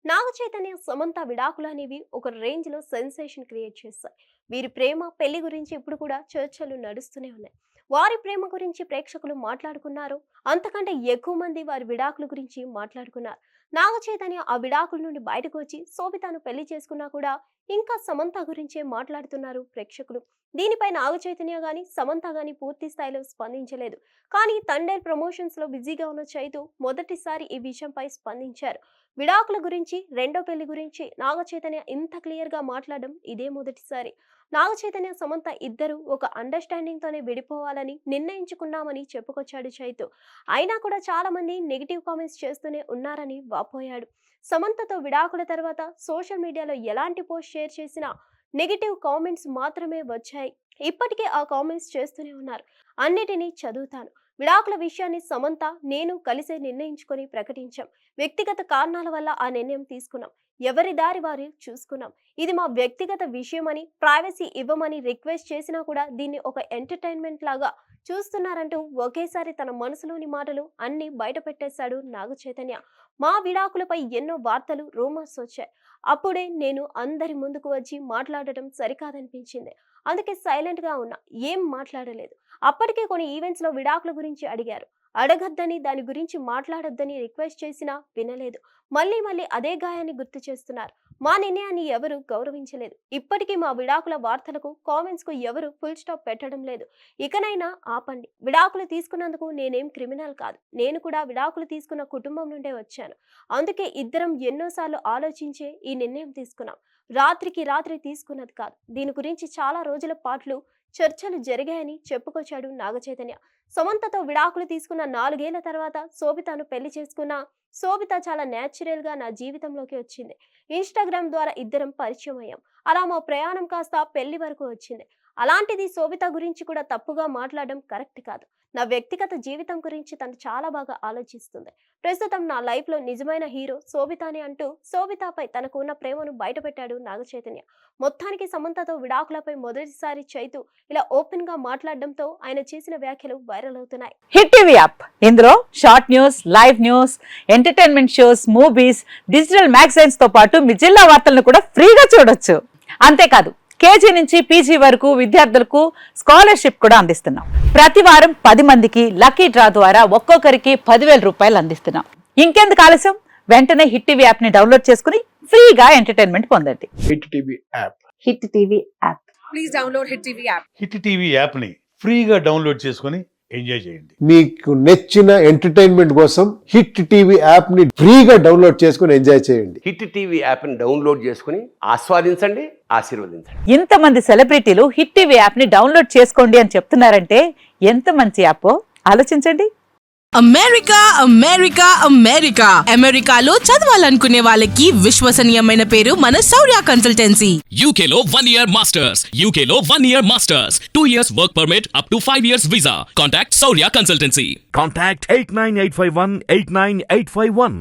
నాగ చైతన్య సమంత విడాకులు అనేవి ఒక రేంజ్ లో సెన్సేషన్ క్రియేట్ చేస్తాయి. వీరి ప్రేమ పెళ్లి గురించి ఇప్పుడు కూడా చర్చలు నడుస్తూనే ఉన్నాయి. వారి ప్రేమ గురించి ప్రేక్షకులు మాట్లాడుకున్నారు, అంతకంటే ఎక్కువ మంది వారి విడాకుల గురించి మాట్లాడుకున్నారు. నాగ చైతన్య ఆ విడాకుల నుండి బయటకు వచ్చి శోభితను పెళ్లి చేసుకున్నా కూడా ఇంకా సమంత గురించే మాట్లాడుతున్నారు ప్రేక్షకులు. దీనిపై నాగ చైతన్య గాని సమంత గాని పూర్తి స్థాయిలో స్పందించలేదు. కానీ తండేల్ ప్రమోషన్స్ లో బిజీగా ఉన్న చైతు మొదటిసారి ఈ విషయంపై స్పందించారు. విడాకుల గురించి, రెండో పెళ్లి గురించి నాగ చైతన్య ఇంత క్లియర్ గా మాట్లాడడం ఇదే మొదటిసారి. నాగ చైతన్య సమంత ఇద్దరు ఒక అండర్స్టాండింగ్ తోనే విడిపోవాలని నిర్ణయించుకున్నామని చెప్పుకొచ్చాడు చైతు. అయినా కూడా చాలా మంది నెగిటివ్ కామెంట్స్ చేస్తూనే ఉన్నారని వాపోయాడు. సమంతతో విడాకుల తర్వాత సోషల్ మీడియాలో ఎలాంటి పోస్ట్ షేర్ చేసినా నెగిటివ్ కామెంట్స్ మాత్రమే వచ్చాయి. ఇప్పటికే ఆ కామెంట్స్ చేస్తూనే ఉన్నారు. అన్నిటినీ చదువుతాను. విడాకుల విషయాన్ని సమంత నేను కలిసే నిర్ణయించుకొని ప్రకటించాం. వ్యక్తిగత కారణాల వల్ల ఆ నిర్ణయం తీసుకున్నాం. ఎవరి దారి వారు చూసుకున్నాం. ఇది మా వ్యక్తిగత విషయమని, ప్రైవసీ ఇవ్వమని రిక్వెస్ట్ చేసినా కూడా దీన్ని ఒక ఎంటర్టైన్మెంట్ లాగా చూస్తున్నారంటూ ఒకేసారి తన మనసులోని మాటలు అన్ని బయట పెట్టేశాడు నాగ చైతన్య. మా విడాకులపై ఎన్నో వార్తలు, రూమర్స్ వచ్చాయి. అప్పుడే నేను అందరి ముందుకు వచ్చి మాట్లాడటం సరికాదనిపించింది. అందుకే సైలెంట్ గా ఉన్నా, ఏం మాట్లాడలేదు. అప్పటికే కొన్ని ఈవెంట్స్ లో విడాకుల గురించి అడిగారు. అడగద్దని, దాని గురించి మాట్లాడొద్దని రిక్వెస్ట్ చేసినా వినలేదు. మళ్ళీ మళ్ళీ అదే గాయాన్ని గుర్తు చేస్తున్నారు. మా నిర్ణయాన్ని ఎవరు గౌరవించలేదు. ఇప్పటికీ మా విడాకుల వార్తలకు, కామెంట్స్ కు ఎవరు ఫుల్ స్టాప్ పెట్టడం లేదు. ఇకనైనా ఆపండి. విడాకులు తీసుకున్నందుకు నేనేం క్రిమినల్ కాదు. నేను కూడా విడాకులు తీసుకున్న కుటుంబం నుండే వచ్చాను. అందుకే ఇద్దరం ఎన్నోసార్లు ఆలోచించే ఈ నిర్ణయం తీసుకున్నాం. రాత్రికి రాత్రి తీసుకున్నది కాదు. దీని గురించి చాలా రోజుల పాటు చర్చలు జరిగాయని చెప్పుకొచ్చాడు నాగ చైతన్య. సమంతతో విడాకులు తీసుకున్న 4 ఏళ్ల తర్వాత శోభితను పెళ్లి చేసుకున్న శోభిత చాలా న్యాచురల్ గా నా జీవితంలోకి వచ్చింది. ఇన్స్టాగ్రామ్ ద్వారా ఇద్దరం పరిచయం అయ్యాం. అలా మా ప్రయాణం కాస్త పెళ్లి వరకు వచ్చింది. అలాంటిది శోభిత గురించి కూడా తప్పుగా మాట్లాడడం కరెక్ట్ కాదు. నా వ్యక్తిగత జీవితం గురించి తను చాలా బాగా ఆలోచిస్తుంది. ప్రస్తుతం నా లైఫ్ లో నిజమైన హీరో శోభితనే అంటూ శోభితపై తనకు ఉన్న ప్రేమను బయటపెట్టాడు నాగ చైతన్య. మొత్తానికి సమంతతో విడాకులపై మొదటిసారి చైతు ఇలా ఓపెన్ గా మాట్లాడడంతో ఆయన చేసిన వ్యాఖ్యలు వైరల్ అవుతున్నాయి. హిట్ టీవీ యాప్, ఇందులో short news, live news, entertainment shows, movies, digital magazines తో పాటు మీ జిల్లా వార్తలను కూడా ఫ్రీగా చూడొచ్చు. అంతేకాదు, కేజీ నుంచి పీజీ వరకు విద్యార్థులకు స్కాలర్షిప్ కూడా అందిస్తున్నాం. ప్రతి వారం 10 మందికి లక్కీ డ్రా ద్వారా ఒక్కొక్కరికి 10,000 రూపాయలు అందిస్తున్నాం. ఇంకెందుకు ఆలస్యం, వెంటనే హిట్ టీవీ యాప్ ని డౌన్లోడ్ చేసుకుని ఫ్రీగా ఎంటర్టైన్మెంట్ పొందండి. Hit TV app. Hit TV app. Please download hit TV app. Hit TV app ని ఫ్రీగా డౌన్లోడ్ చేసుకుని ఎంజాయ్ చేయండి. మీకు నచ్చిన ఎంటర్టైన్మెంట్ కోసం హిట్ టీవీ యాప్ ని ఫ్రీగా డౌన్లోడ్ చేసుకుని ఎంజాయ్ చేయండి. హిట్ టీవీ యాప్ ని డౌన్లోడ్ చేసుకుని ఆస్వాదించండి, ఆశీర్వదించండి. ఇంతమంది సెలబ్రిటీలు హిట్ టీవీ యాప్ ని డౌన్లోడ్ చేసుకోండి అని చెప్తున్నారంటే ఎంత మంచి యాప్ ఆలోచించండి. అమెరికా అమెరికా అమెరికా అమెరికాలో చదవాలనుకునే వాళ్ళకి విశ్వసనీయమైన పేరు మన శౌర్య కన్సల్టెన్సీ. UK లో 1 year masters, UK లో 1 year masters, 2 years work permit up to 5 years visa. Contact Saurya Consultancy. Contact 89851 89851.